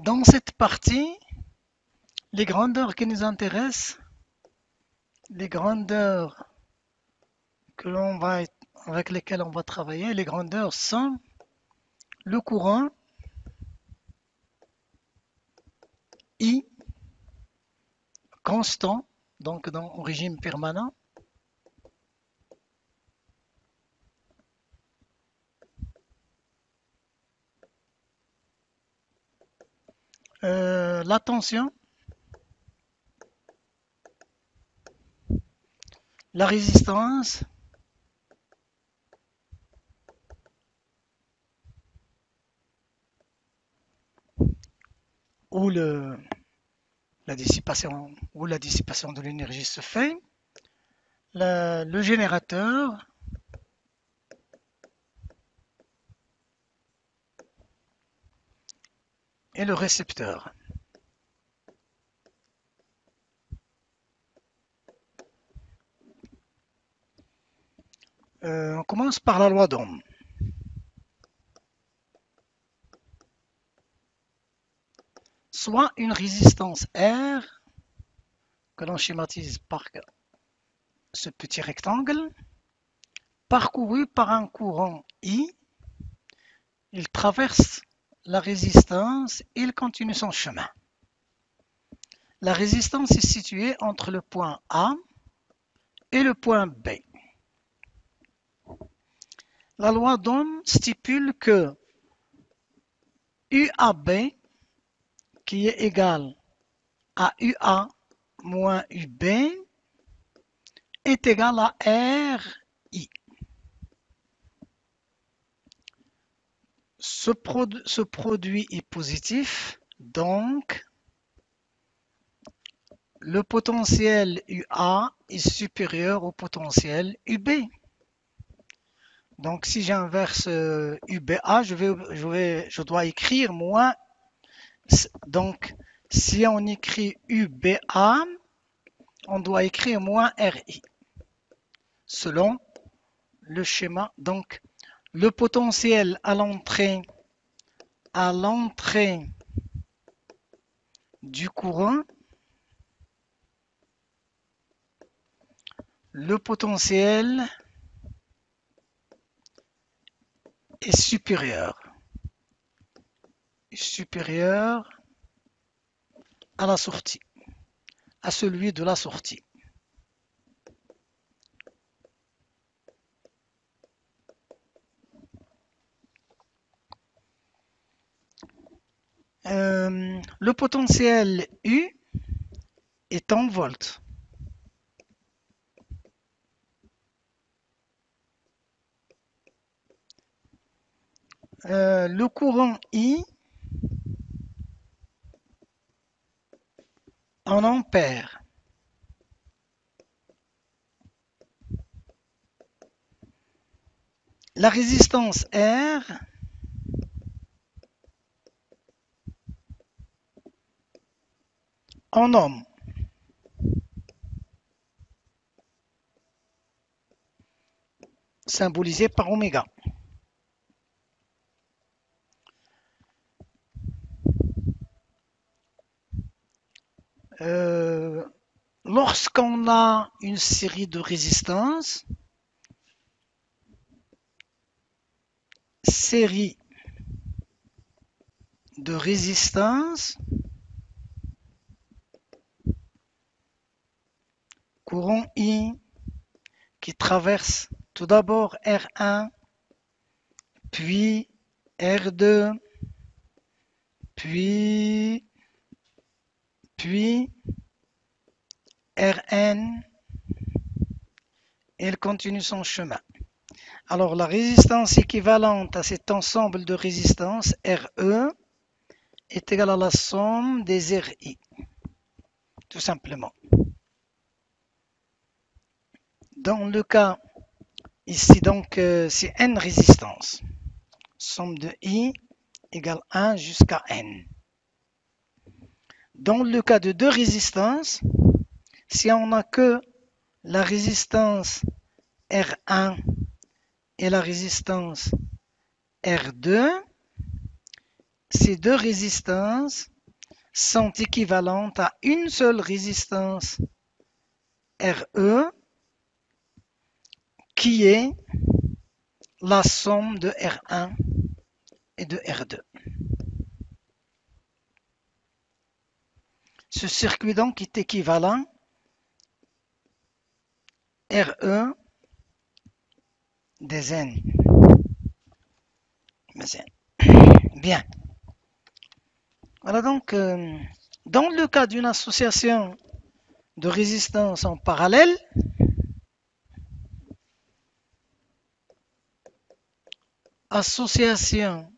Dans cette partie, les grandeurs qui nous intéressent, les grandeurs que l'on va, avec lesquelles on va travailler, les grandeurs sont le courant I constant, donc en régime permanent, la tension, la résistance, où la dissipation de l'énergie se fait, le générateur, et le récepteur. On commence par la loi d'Ohm. Soit une résistance R, que l'on schématise par ce petit rectangle, parcouru par un courant I, il traverse la résistance et il continue son chemin. La résistance est située entre le point A et le point B. La loi d'Ohm stipule que UAB, qui est égal à UA moins UB, est égal à RI. Ce produit est positif, donc le potentiel UA est supérieur au potentiel UB. Donc si j'inverse UBA, je dois écrire moins. Donc si on écrit UBA, on doit écrire moins RI. Selon le schéma, donc le potentiel à l'entrée du courant, le potentiel est supérieur à la sortie, à celui de la sortie. Le potentiel U est en volts. Le courant I en ampères. La résistance R en ohms. Symbolisé par oméga. Lorsqu'on a une série de résistances, courant I qui traverse tout d'abord R1, puis R2, puis Rn, et elle continue son chemin. Alors la résistance équivalente à cet ensemble de résistances, Re, est égale à la somme des Ri, tout simplement. Dans le cas ici, donc, c'est N résistances. Somme de I égale 1 jusqu'à N. Dans le cas de deux résistances, si on n'a que la résistance R1 et la résistance R2, ces deux résistances sont équivalentes à une seule résistance RE qui est la somme de R1 et de R2. Ce circuit donc est équivalent RE des N. Bien. Voilà donc, dans le cas d'une association de résistance en parallèle, association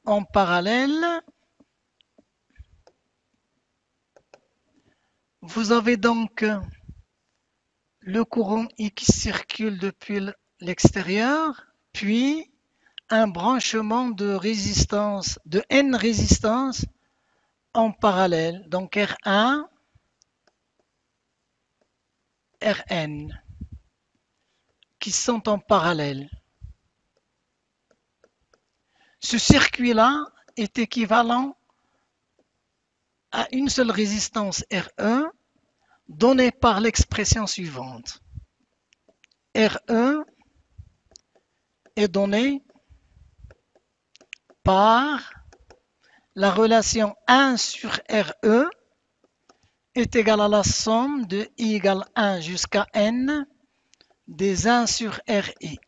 en parallèle, vous avez donc le courant I qui circule depuis l'extérieur, puis un branchement de résistance, de N résistances en parallèle. Donc R1, Rn, qui sont en parallèle. Ce circuit-là est équivalent à une seule résistance RE donnée par l'expression suivante. RE est donné par la relation 1 sur RE est égale à la somme de I égale 1 jusqu'à N des 1 sur RI.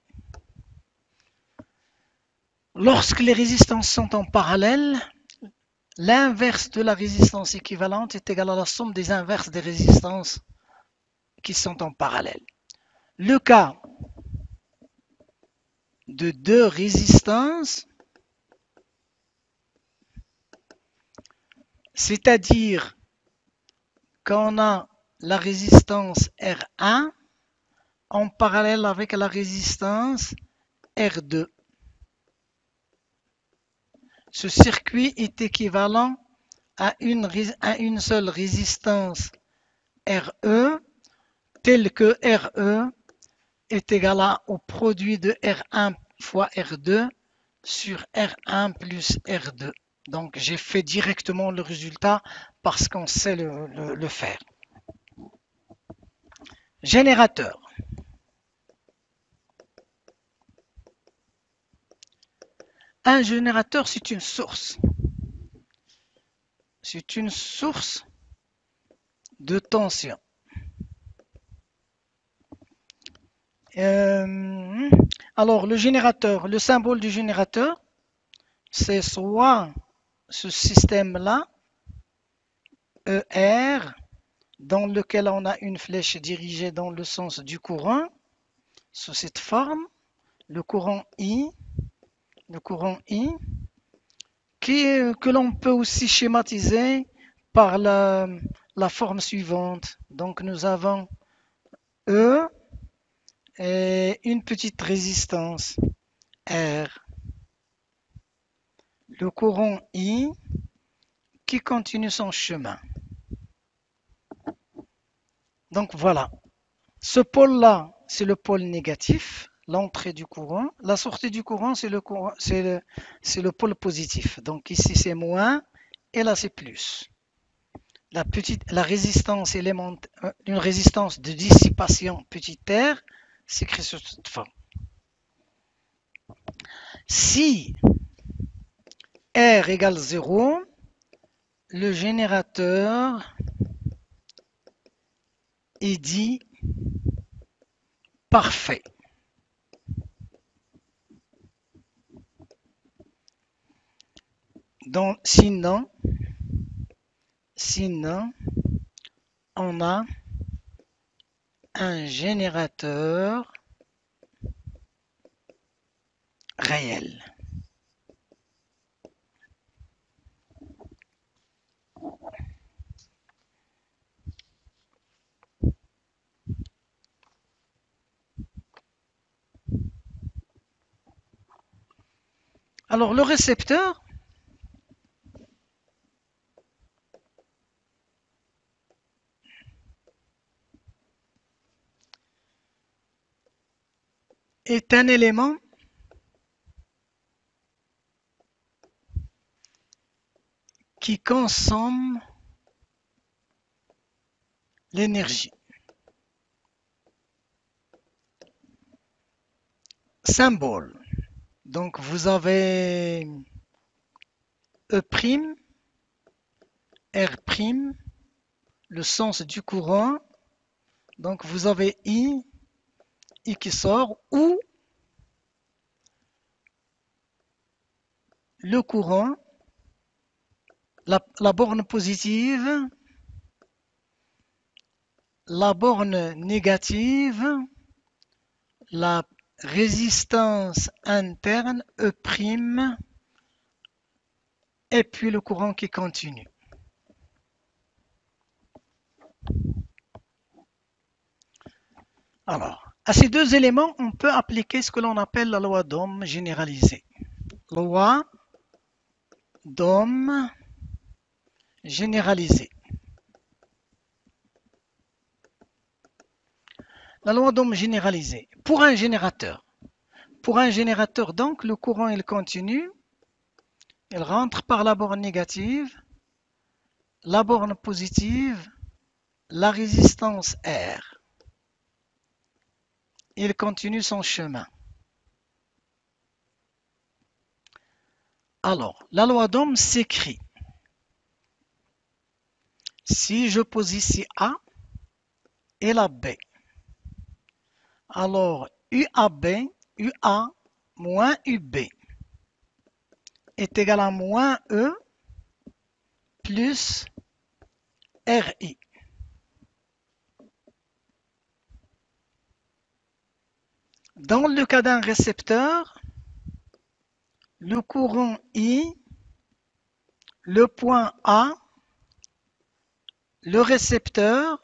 Lorsque les résistances sont en parallèle, l'inverse de la résistance équivalente est égal à la somme des inverses des résistances qui sont en parallèle. Le cas de deux résistances, c'est-à-dire qu'on a la résistance R1 en parallèle avec la résistance R2. Ce circuit est équivalent à une seule résistance RE, telle que RE est égal au produit de R1 fois R2 sur R1 plus R2. Donc j'ai fait directement le résultat parce qu'on sait le faire. Générateur. Un générateur, c'est une source. C'est une source de tension. Alors le générateur, le symbole du générateur, c'est soit ce système-là, ER, dans lequel on a une flèche dirigée dans le sens du courant, sous cette forme, le courant I, que l'on peut aussi schématiser par la forme suivante. Donc nous avons E et une petite résistance R. Le courant I qui continue son chemin. Donc voilà, ce pôle-là, c'est le pôle négatif, l'entrée du courant. La sortie du courant, c'est le pôle positif. Donc ici, c'est moins et là, c'est plus. La résistance une résistance de dissipation petit r s'écrit sous cette forme. Si R égale 0, le générateur est dit parfait. Donc, sinon, on a un générateur réel. Alors, le récepteur, est un élément qui consomme l'énergie. Symbole. Donc vous avez E', R', le sens du courant. Donc vous avez I qui sort, ou le courant, la borne positive, la borne négative, la résistance interne, E', et puis le courant qui continue. Alors, à ces deux éléments, on peut appliquer ce que l'on appelle la loi d'Ohm généralisée. Loi d'Ohm généralisée. La loi d'Ohm généralisée. Pour un générateur, donc, le courant il continue, il rentre par la borne négative, la borne positive, la résistance R. Il continue son chemin. Alors, la loi d'Ohm s'écrit. Si je pose ici A et la B, alors UA moins UB est égal à moins E plus RI. Dans le cas d'un récepteur, le courant I, le point A, le récepteur,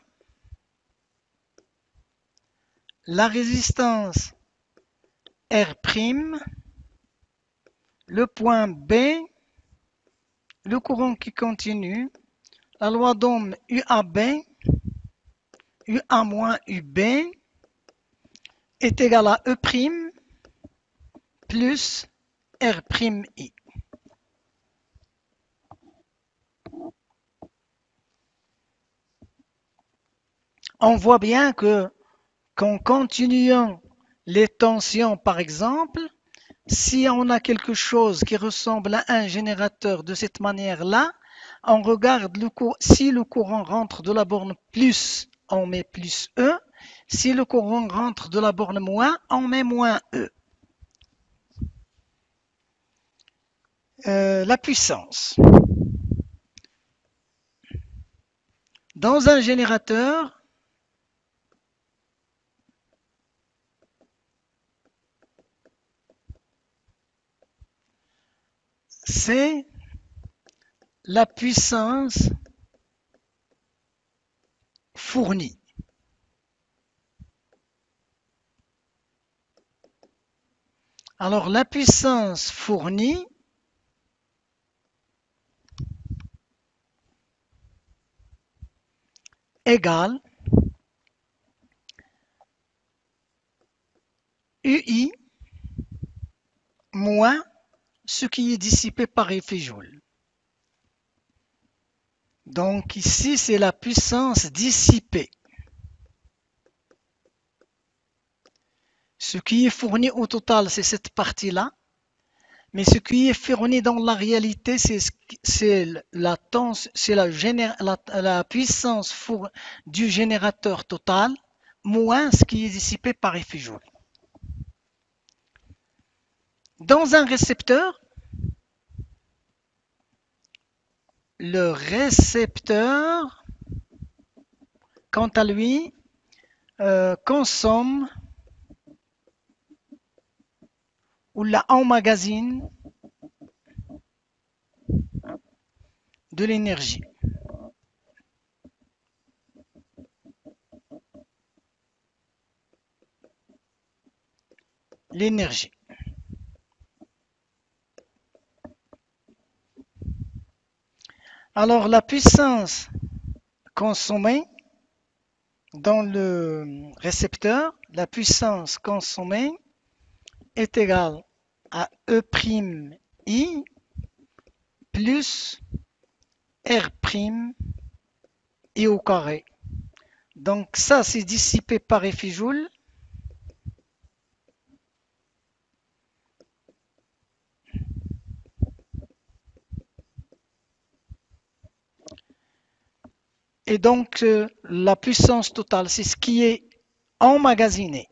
la résistance R', le point B, le courant qui continue, la loi d'Ohm UAB, UA moins UB est égal à E' plus R'I. On voit bien que qu'en continuant les tensions, par exemple, si on a quelque chose qui ressemble à un générateur de cette manière-là, on regarde si le courant rentre de la borne plus, on met plus E. Si le courant rentre de la borne moins, on met moins E. La puissance. Dans un générateur, c'est la puissance fournie. Alors la puissance fournie égale UI moins ce qui est dissipé par effet Joule. Donc ici, c'est la puissance dissipée. Ce qui est fourni au total, c'est cette partie-là. Mais ce qui est fourni dans la réalité, c'est la puissance du générateur total moins ce qui est dissipé par effet Joule. Dans un récepteur, le récepteur, quant à lui, consomme ou la emmagasine de l'énergie. L'énergie. Alors la puissance consommée dans le récepteur, la puissance consommée est égale à E', I plus R' I au carré. Donc ça, c'est dissipé par effet Joule. Et donc, la puissance totale, c'est ce qui est emmagasiné.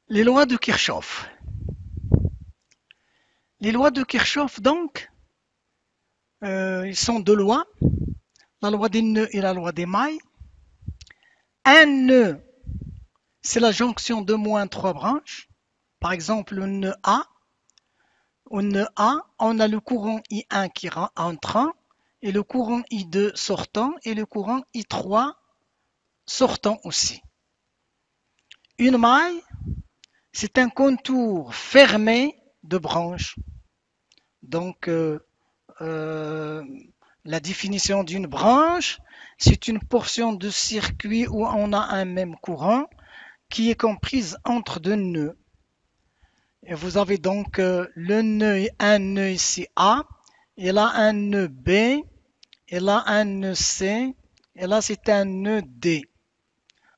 Les lois de Kirchhoff. Les lois de Kirchhoff, donc, ils sont deux lois, la loi des nœuds et la loi des mailles. Un nœud, c'est la jonction de moins trois branches. Par exemple, le nœud A. Au nœud A, on a le courant I1 qui rentre entrant, et le courant I2 sortant, et le courant I3 sortant aussi. Une maille, c'est un contour fermé de branches. Donc, la définition d'une branche, c'est une portion de circuit où on a un même courant qui est comprise entre deux nœuds. Et vous avez donc le nœud, un nœud ici A, et là un nœud B, et là un nœud C, et là c'est un nœud D.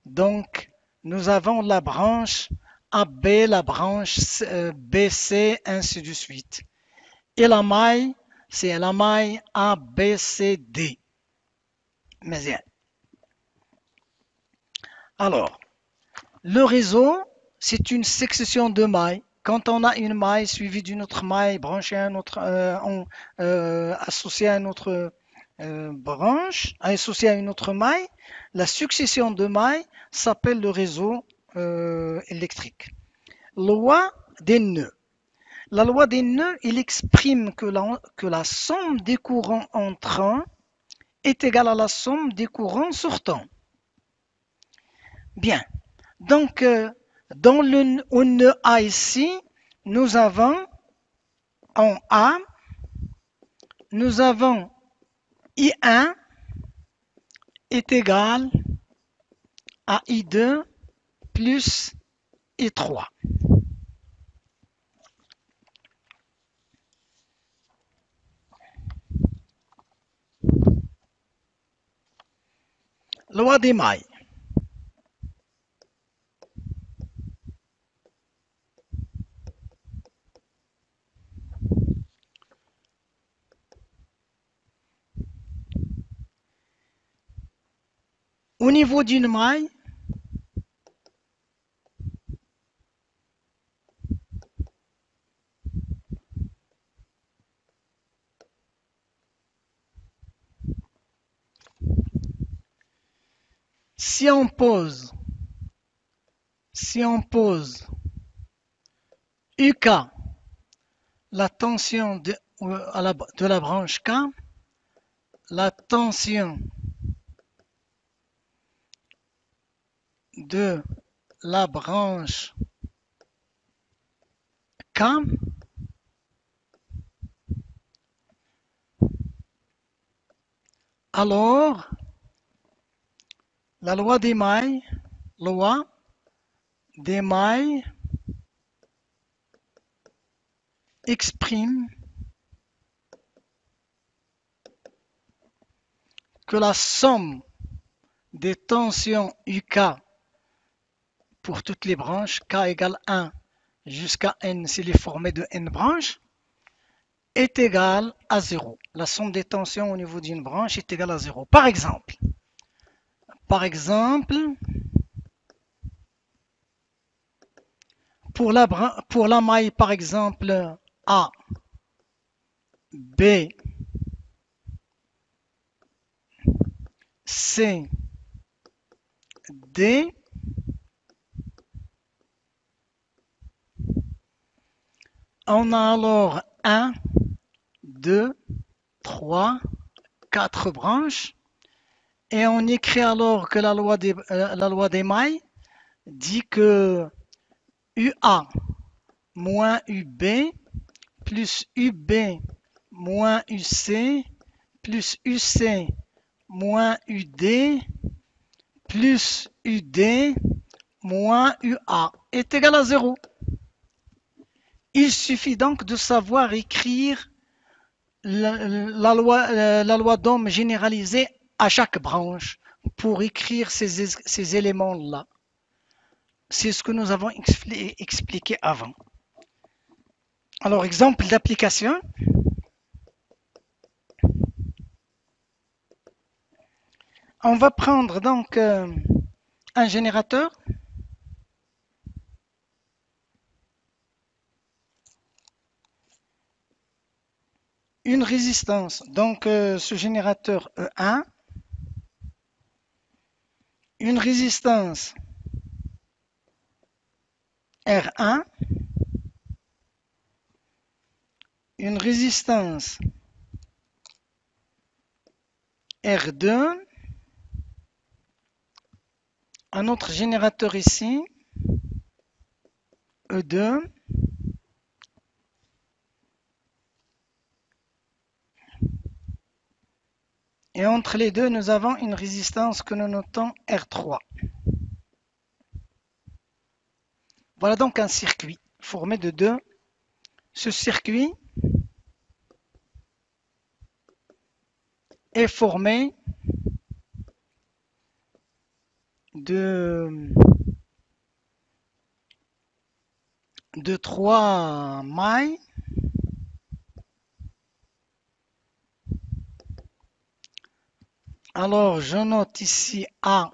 Donc, nous avons la branche AB, la branche BC, ainsi de suite. Et la maille, c'est la maille ABCD. Mais bien. Alors, le réseau, c'est une succession de mailles. Quand on a une maille suivie d'une autre maille branchée à un autre, associée à une autre branche, associée à une autre maille, la succession de mailles s'appelle le réseau électrique. Loi des nœuds. La loi des nœuds, il exprime que la somme des courants entrants est égale à la somme des courants sortants. Bien. Donc, dans au nœud A ici, nous avons en A, nous avons I1 est égal à I2 plus I3. Loi des mailles. Au niveau d'une maille, si on pose UK, la tension de la branche K, la tension de la branche K, alors la loi des mailles exprime que la somme des tensions UK pour toutes les branches, K égale 1 jusqu'à N s'il est formé de N branches, est égale à 0. La somme des tensions au niveau d'une branche est égale à 0. Par exemple, pour la maille, par exemple, A, B, C, D, on a alors 1, 2, 3, 4 branches. Et on écrit alors que la loi des mailles dit que UA moins UB plus UB moins UC plus UC moins UD plus UD moins UA est égal à 0. Il suffit donc de savoir écrire la loi d'Ohm généralisée à chaque branche pour écrire ces éléments-là. C'est ce que nous avons expliqué avant. Alors, exemple d'application. On va prendre donc un générateur. Une résistance, donc ce générateur E1, une résistance R1, une résistance R2, un autre générateur ici, E2, et entre les deux, nous avons une résistance que nous notons R3. Voilà donc un circuit formé de deux. Ce circuit est formé de trois mailles. Alors, je note ici A,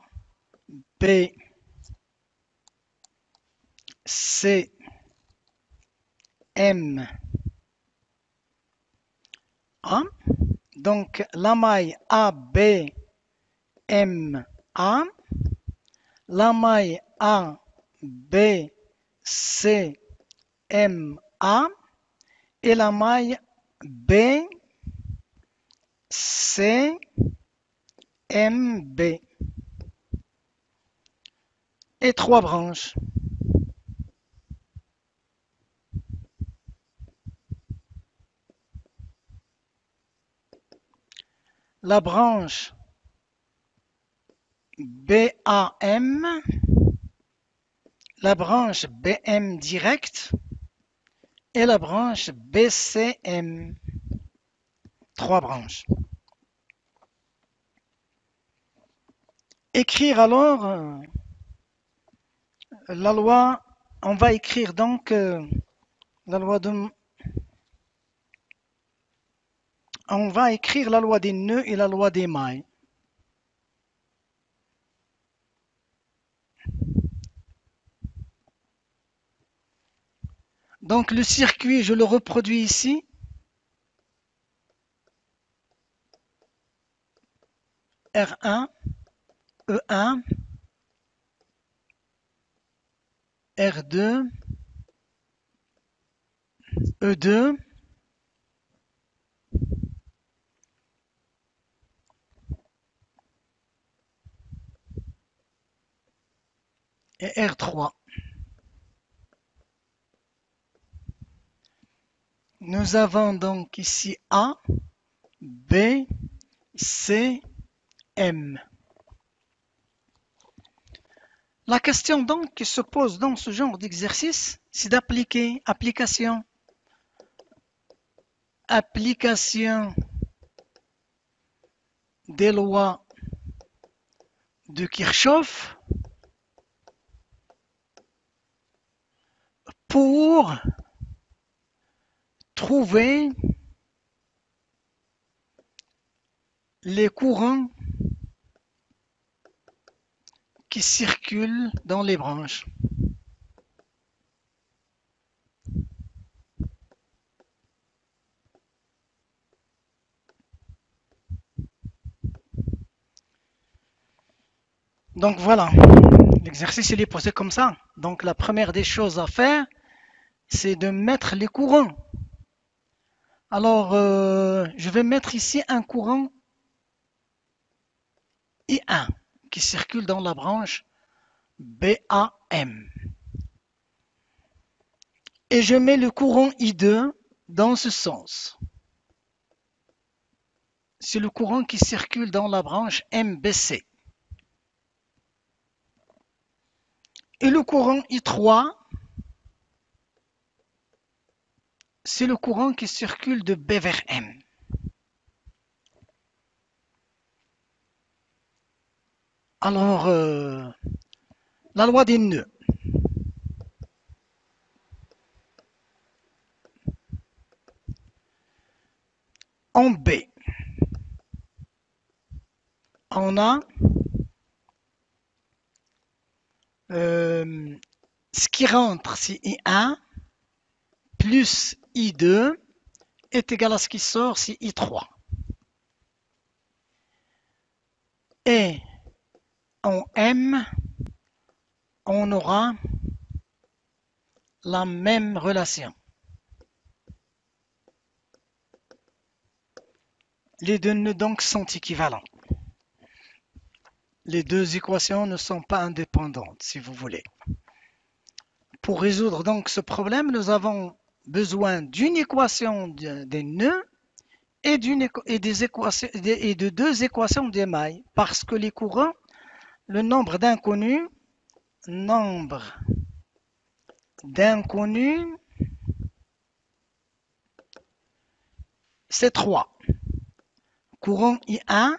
B, C, M, A. Donc, la maille A, B, M, A. La maille A, B, C, M, A. Et la maille B, C, M, B. Et trois branches. La branche BAM, la branche BM direct et la branche BCM. Trois branches. Écrire alors la loi, on va écrire donc la loi de... On va écrire la loi des nœuds et la loi des mailles. Donc le circuit, je le reproduis ici. R1, E1, R2, E2, et R3. Nous avons donc ici A, B, C, M. La question donc qui se pose dans ce genre d'exercice, c'est d'appliquer application des lois de Kirchhoff pour trouver les courants qui circulent dans les branches. Donc voilà, l'exercice il est posé comme ça. Donc la première des choses à faire, c'est de mettre les courants. Alors, je vais mettre ici un courant I1 qui circule dans la branche BAM. et je mets le courant I2 dans ce sens. C'est le courant qui circule dans la branche MBC. Et le courant I3, c'est le courant qui circule de B vers M. Alors, la loi des nœuds. En B, on a ce qui rentre, c'est I1 plus I2 est égal à ce qui sort, c'est I3. Et en M, on aura la même relation. Les deux nœuds donc sont équivalents. Les deux équations ne sont pas indépendantes, si vous voulez. Pour résoudre donc ce problème, nous avons besoin d'une équation des nœuds et de deux équations d'émail, parce que les courants, le nombre d'inconnus, c'est 3. Courant I1,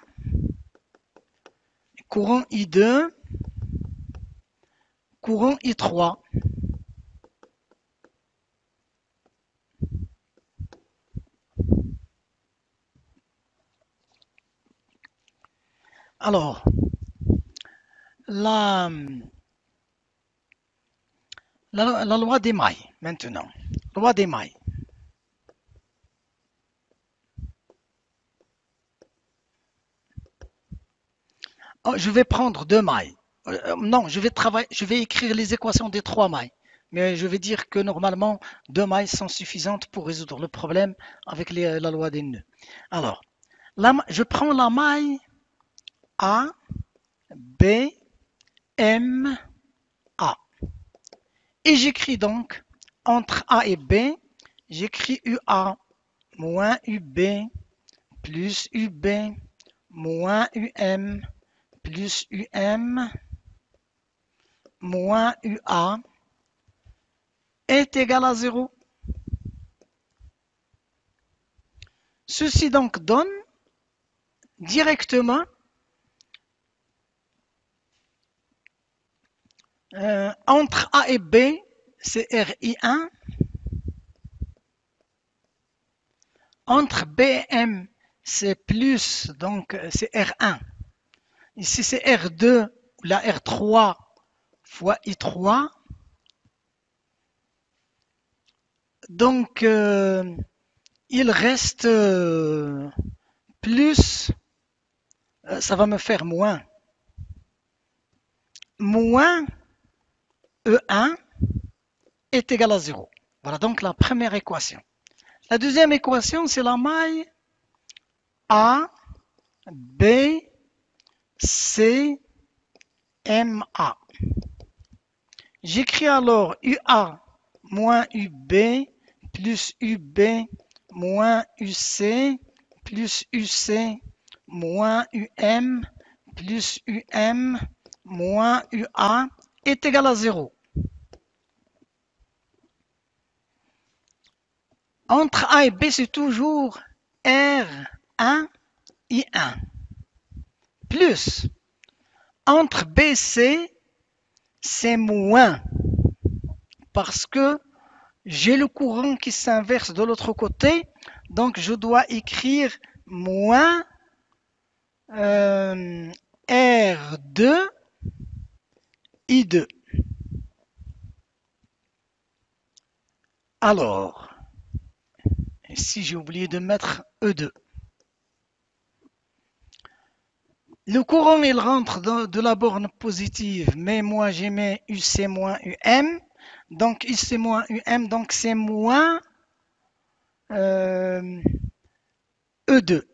courant I2, courant I3. Alors, la loi d'émail, maintenant. Loi d'émail. Oh, je vais prendre 2 mailles. Non, je vais écrire les équations des 3 mailles. Mais je vais dire que normalement, 2 mailles sont suffisantes pour résoudre le problème avec la loi des nœuds. Alors, je prends la maille A, B, M, A. Et j'écris donc, entre A et B, j'écris UA moins UB plus UB moins UM plus UM moins UA est égal à 0. Ceci donc donne directement entre A et B, c'est RI1. Entre B et M, c'est plus, donc c'est R1. Ici, c'est R2, la R3 fois I3. Donc, il reste plus, ça va me faire moins. Moins E1 est égal à 0. Voilà donc la première équation. La deuxième équation, c'est la maille A, B, C, M, A. J'écris alors UA moins UB plus UB moins UC plus UC moins UM plus UM moins UA est égal à 0. Entre A et B, c'est toujours R1, I1. Plus, entre B et C, c'est moins. Parce que j'ai le courant qui s'inverse de l'autre côté. Donc, je dois écrire moins R2, I2. Alors, ici j'ai oublié de mettre E2. Le courant, il rentre de la borne positive, mais moi j'ai mis UC moins UM. Donc UC moins UM, donc c'est moins E2.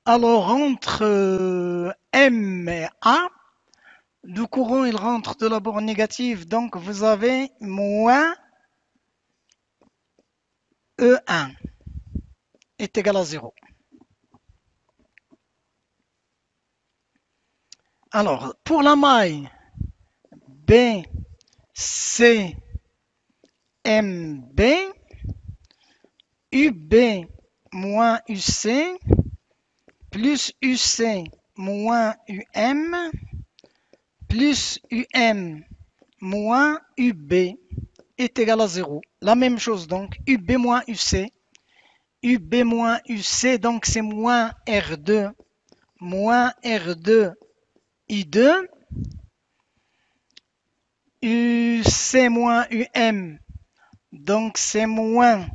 Alors entre M et A, Le courant, il rentre de la borne négative, donc vous avez moins E1 est égal à 0. Alors, pour la maille B, C, MB, UB moins UC plus UC moins UM plus UM moins UB est égal à 0. La même chose donc, UB moins UC. UB moins UC, donc c'est moins R2 I2. UC moins UM, donc c'est moins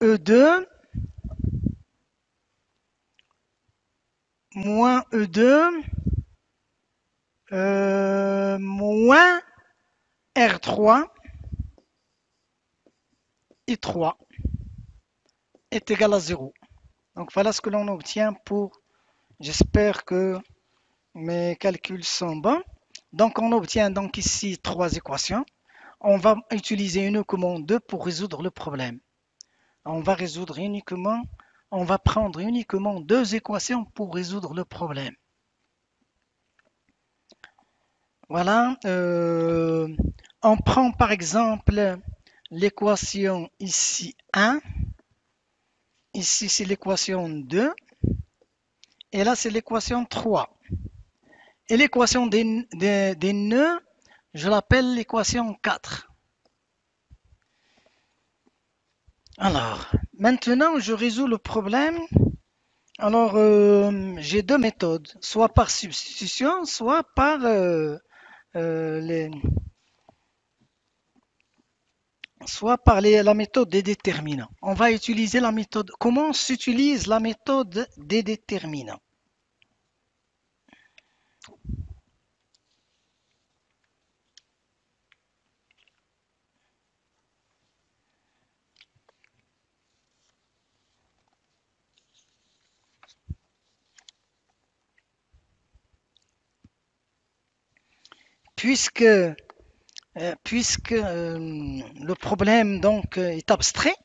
E2 moins E2 moins R3 I3 est égal à 0. Donc voilà ce que l'on obtient pour, j'espère que mes calculs sont bons. Donc on obtient donc ici trois équations. On va utiliser uniquement deux pour résoudre le problème. On va prendre uniquement deux équations pour résoudre le problème. Voilà. On prend par exemple l'équation ici 1. Ici c'est l'équation 2. Et là c'est l'équation 3. Et l'équation des nœuds, je l'appelle l'équation 4. Alors, maintenant je résous le problème. Alors, j'ai deux méthodes, soit par substitution, soit par la méthode des déterminants. On va utiliser la méthode. Comment s'utilise la méthode des déterminants? Puisque le problème donc est abstrait,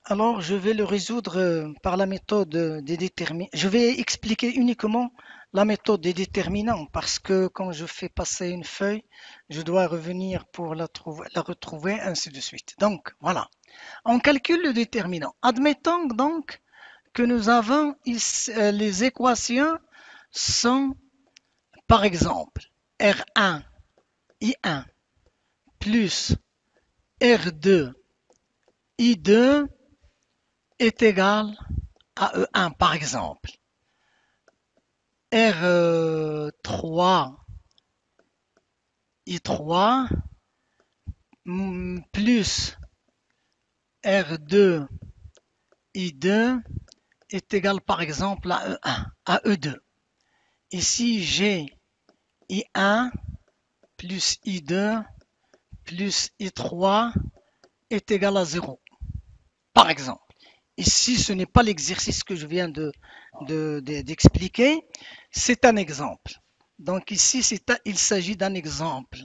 alors je vais le résoudre par la méthode des déterminants. Je vais expliquer uniquement la méthode des déterminants parce que quand je fais passer une feuille, je dois revenir pour la retrouver, ainsi de suite. Donc voilà, on calcule le déterminant. Admettons donc que nous avons les équations sont par exemple R1 I1 plus R2 I2 est égal à E1 par exemple. R3 I3 plus R2 I2 est égal par exemple à E1, à E2. Ici j'ai I1 plus I2 plus I3 est égal à 0. Par exemple. Ici, ce n'est pas l'exercice que je viens d'expliquer, c'est un exemple. Donc ici, il s'agit d'un exemple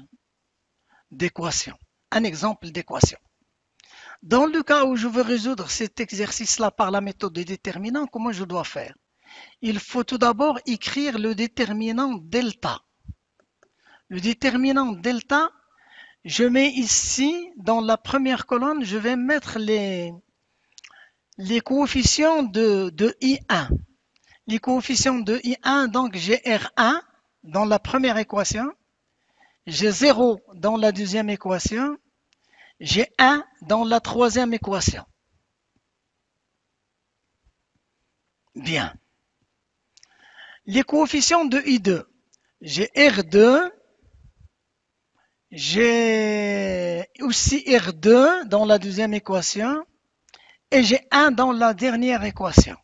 d'équation. Un exemple d'équation. Dans le cas où je veux résoudre cet exercice-là par la méthode des déterminants, comment je dois faire? Il faut tout d'abord écrire le déterminant delta. Le déterminant delta, je mets ici, dans la première colonne, je vais mettre les coefficients de I1. Les coefficients de I1, donc j'ai R1 dans la première équation, j'ai 0 dans la deuxième équation, j'ai 1 dans la troisième équation. Bien. Les coefficients de I2, j'ai R2, j'ai aussi R2 dans la deuxième équation, et j'ai 1 dans la dernière équation.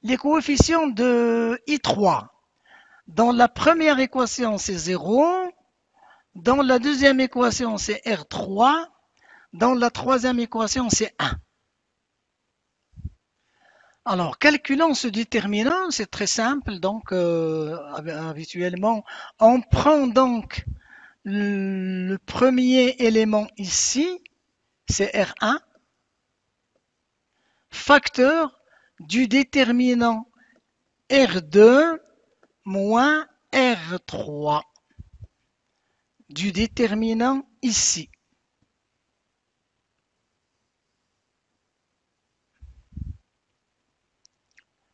Les coefficients de I3, dans la première équation c'est 0, dans la deuxième équation c'est R3, dans la troisième équation c'est 1. Alors, calculons ce déterminant, c'est très simple. Donc, habituellement, on prend donc le premier élément ici, c'est R1, facteur du déterminant R2 moins R3 du déterminant ici.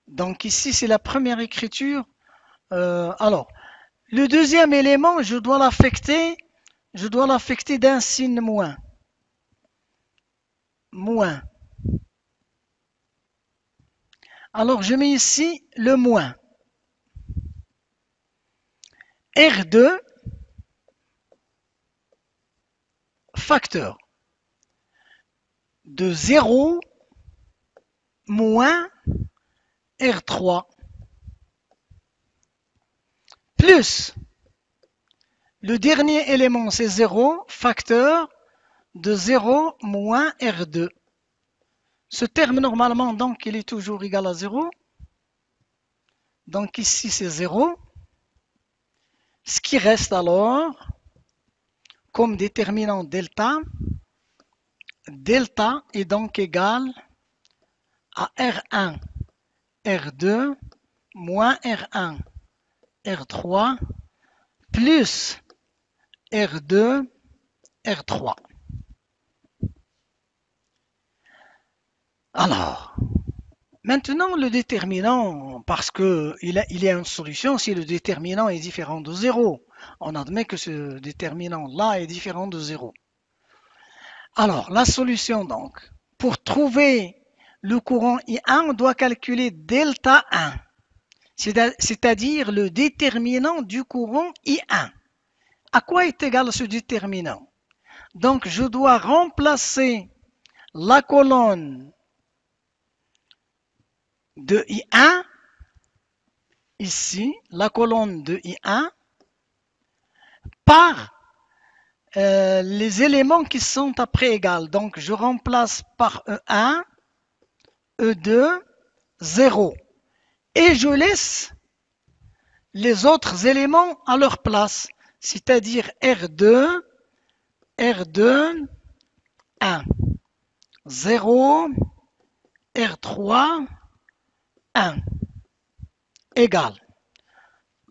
Donc ici, c'est la première écriture. Alors, le deuxième élément, je dois l'affecter d'un signe moins. Moins. Alors, je mets ici le moins. R2, facteur de 0 moins R3 plus le dernier élément, c'est 0, facteur de 0 moins R2. Ce terme, normalement, donc, il est toujours égal à 0. Donc, ici, c'est 0. Ce qui reste alors, comme déterminant delta, delta est donc égal à R1, R2, moins R1, R3, plus R2, R3. Alors, maintenant le déterminant, parce qu'il y a une solution si le déterminant est différent de 0. On admet que ce déterminant-là est différent de 0. Alors, la solution donc, pour trouver le courant I1, on doit calculer delta 1, c'est-à-dire le déterminant du courant I1. À quoi est égal ce déterminant? Donc, je dois remplacer la colonne de I1, ici, la colonne de I1, par les éléments qui sont après égales. Donc, je remplace par E1, E2, 0. Et je laisse les autres éléments à leur place, c'est-à-dire R2, R2, 1, 0, R3, 1, égale.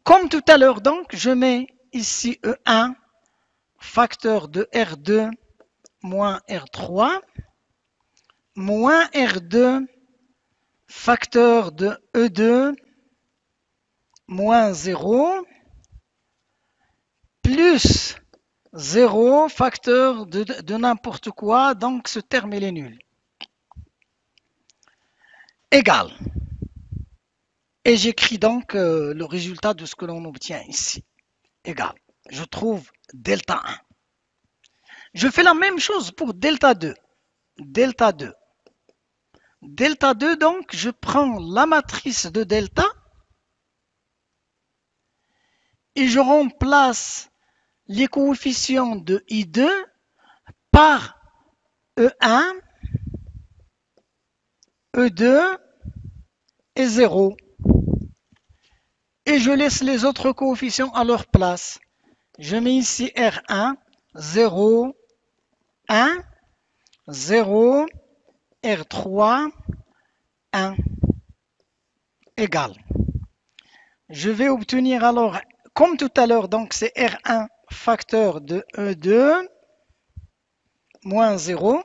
Comme tout à l'heure, donc, je mets ici E1, facteur de R2 moins R3, moins R2, facteur de E2 moins 0, plus 0, facteur de n'importe quoi, donc ce terme il est nul. Égal. Et j'écris donc le résultat de ce que l'on obtient ici. Égal. Je trouve delta 1. Je fais la même chose pour delta 2. Delta 2. Delta 2, donc, je prends la matrice de delta et je remplace les coefficients de I2 par E1, E2 et 0. Et je laisse les autres coefficients à leur place. Je mets ici R1, 0, 1, 0, R3, 1, égal. Je vais obtenir alors, comme tout à l'heure, donc c'est R1 facteur de E2 moins 0,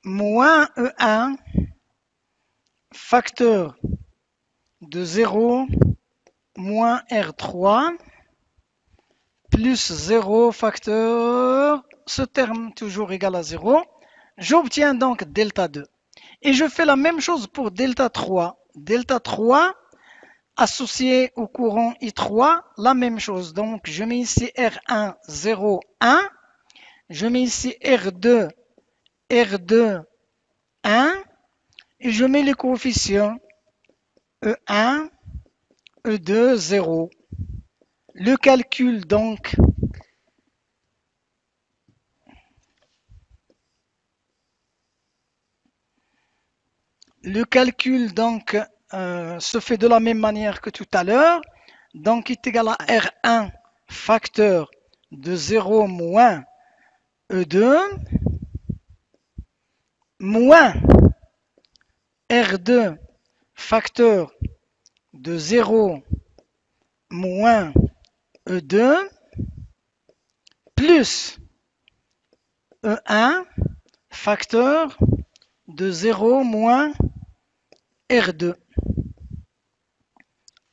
moins E1 facteur de 0 moins R3 plus 0 facteur, ce terme toujours égal à 0. J'obtiens donc delta 2. Et je fais la même chose pour delta 3. Delta 3 associé au courant I3, la même chose. Donc je mets ici R1, 0, 1. Je mets ici R2, R2, 1. Et je mets les coefficients E1, E2, 0. Le calcul donc Le calcul donc se fait de la même manière que tout à l'heure. Donc, il est égal à R1 facteur de 0 moins E2 moins R2 facteur de 0 moins E2 plus E1 facteur de 0 moins R2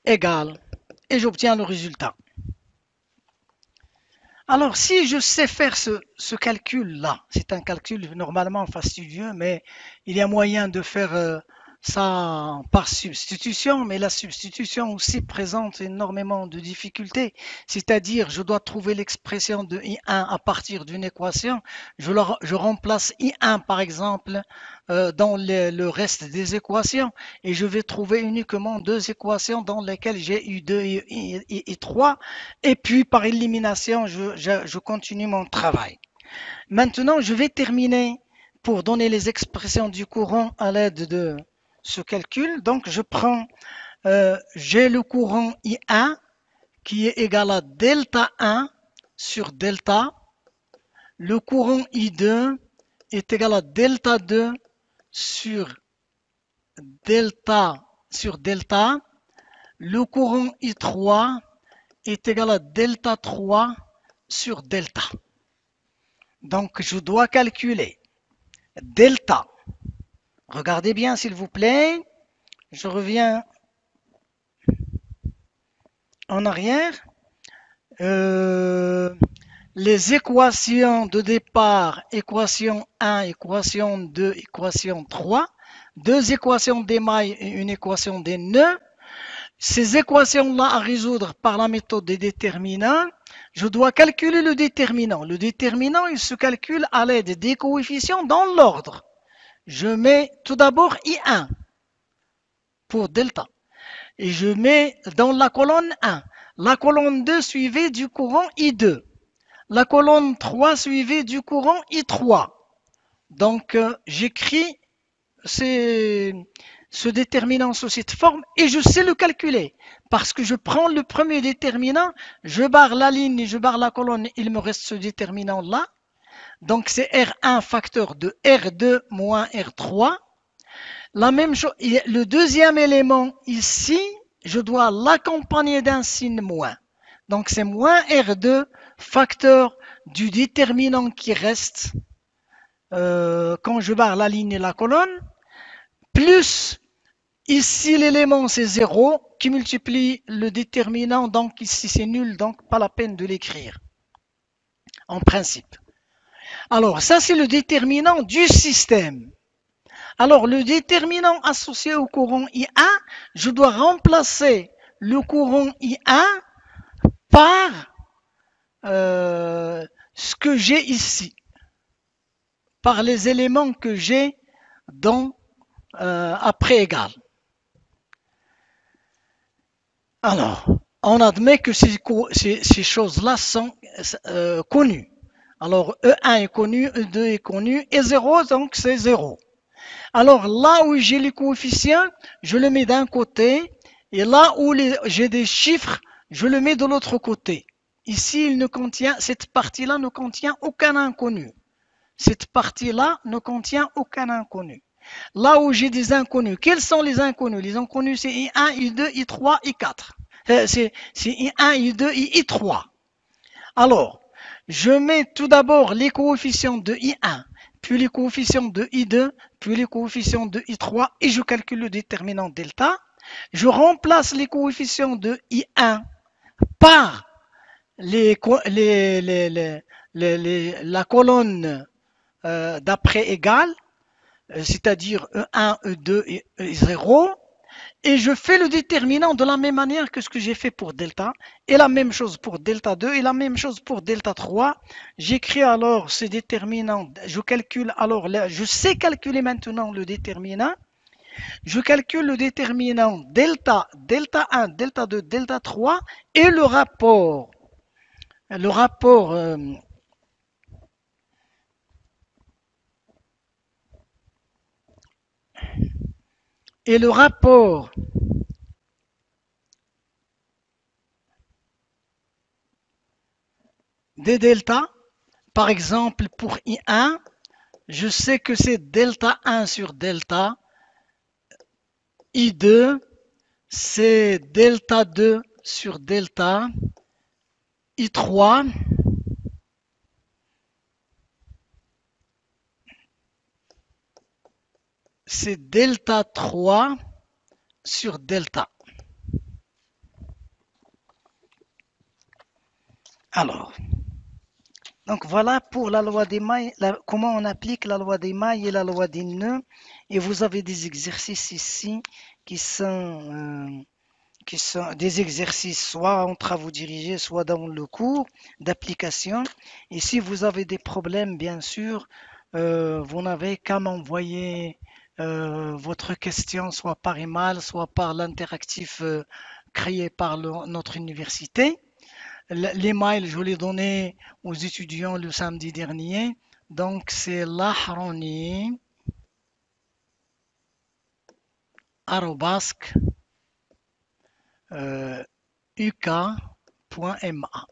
égale. Et j'obtiens le résultat. Alors, si je sais faire ce calcul-là, c'est un calcul normalement fastidieux, mais il y a moyen de faire ça par substitution, mais la substitution aussi présente énormément de difficultés. C'est-à-dire, je dois trouver l'expression de I1 à partir d'une équation. Je remplace I1, par exemple, dans le reste des équations, et je vais trouver uniquement deux équations dans lesquelles j'ai U2 et 3, et puis par élimination, je continue mon travail. Maintenant, je vais terminer pour donner les expressions du courant à l'aide de ce calcul. Donc, j'ai le courant I1 qui est égal à delta 1 sur delta. Le courant I2 est égal à delta 2 sur delta. Le courant I3 est égal à delta 3 sur delta. Donc, je dois calculer delta. Regardez bien, s'il vous plaît. Je reviens en arrière. Les équations de départ, équation 1, équation 2, équation 3. Deux équations d'émail et une équation des nœuds. Ces équations-là à résoudre par la méthode des déterminants, je dois calculer le déterminant. Le déterminant, il se calcule à l'aide des coefficients dans l'ordre. Je mets tout d'abord I1 pour delta. Et je mets dans la colonne 1. La colonne 2 suivie du courant I2. La colonne 3 suivie du courant I3. Donc, j'écris ce déterminant sous cette forme et je sais le calculer. Parce que je prends le premier déterminant, je barre la ligne et je barre la colonne, il me reste ce déterminant-là. Donc c'est R1 facteur de R2 moins R3. La même chose, le deuxième élément ici, je dois l'accompagner d'un signe moins. Donc c'est moins R2 facteur du déterminant qui reste quand je barre la ligne et la colonne, plus ici l'élément c'est 0 qui multiplie le déterminant, donc ici c'est nul, donc pas la peine de l'écrire en principe. Alors ça c'est le déterminant du système. Alors le déterminant associé au courant I1, je dois remplacer le courant I1 par ce que j'ai ici, par les éléments que j'ai dans après égal. Alors, on admet que ces choses-là sont connues. Alors, E1 est connu, E2 est connu, et 0, donc c'est 0. Alors, là où j'ai les coefficients, je le mets d'un côté, et là où j'ai des chiffres, je le mets de l'autre côté. Ici, cette partie-là ne contient aucun inconnu. Cette partie-là ne contient aucun inconnu. Là où j'ai des inconnus, quels sont les inconnus? Les inconnus, c'est I1, I2, I3, I4. C'est I1, I2, I3. Alors, je mets tout d'abord les coefficients de I1, puis les coefficients de I2, puis les coefficients de I3, et je calcule le déterminant delta. Je remplace les coefficients de I1 par la colonne d'après égale, c'est-à-dire E1, E2 et E0, et je fais le déterminant de la même manière que ce que j'ai fait pour delta, et la même chose pour delta 2, et la même chose pour delta 3. J'écris alors ces déterminants, je calcule alors, je sais calculer maintenant le déterminant, je calcule le déterminant delta, delta 1, delta 2, delta 3, et le rapport Et le rapport des deltas, par exemple pour I1, je sais que c'est delta 1 sur delta. I2, c'est delta 2 sur delta. I3, c'est delta 3 sur delta. Alors, donc voilà pour la loi des mailles, comment on applique la loi des mailles et la loi des nœuds. Et vous avez des exercices ici qui sont, qui sont des exercices soit en travaux dirigés, soit dans le cours d'application. Et si vous avez des problèmes, bien sûr, vous n'avez qu'à m'envoyer votre question, soit par email, soit par l'interactif créé par notre université. L'email, je l'ai donné aux étudiants le samedi dernier. Donc, c'est lahroni, uk.ma.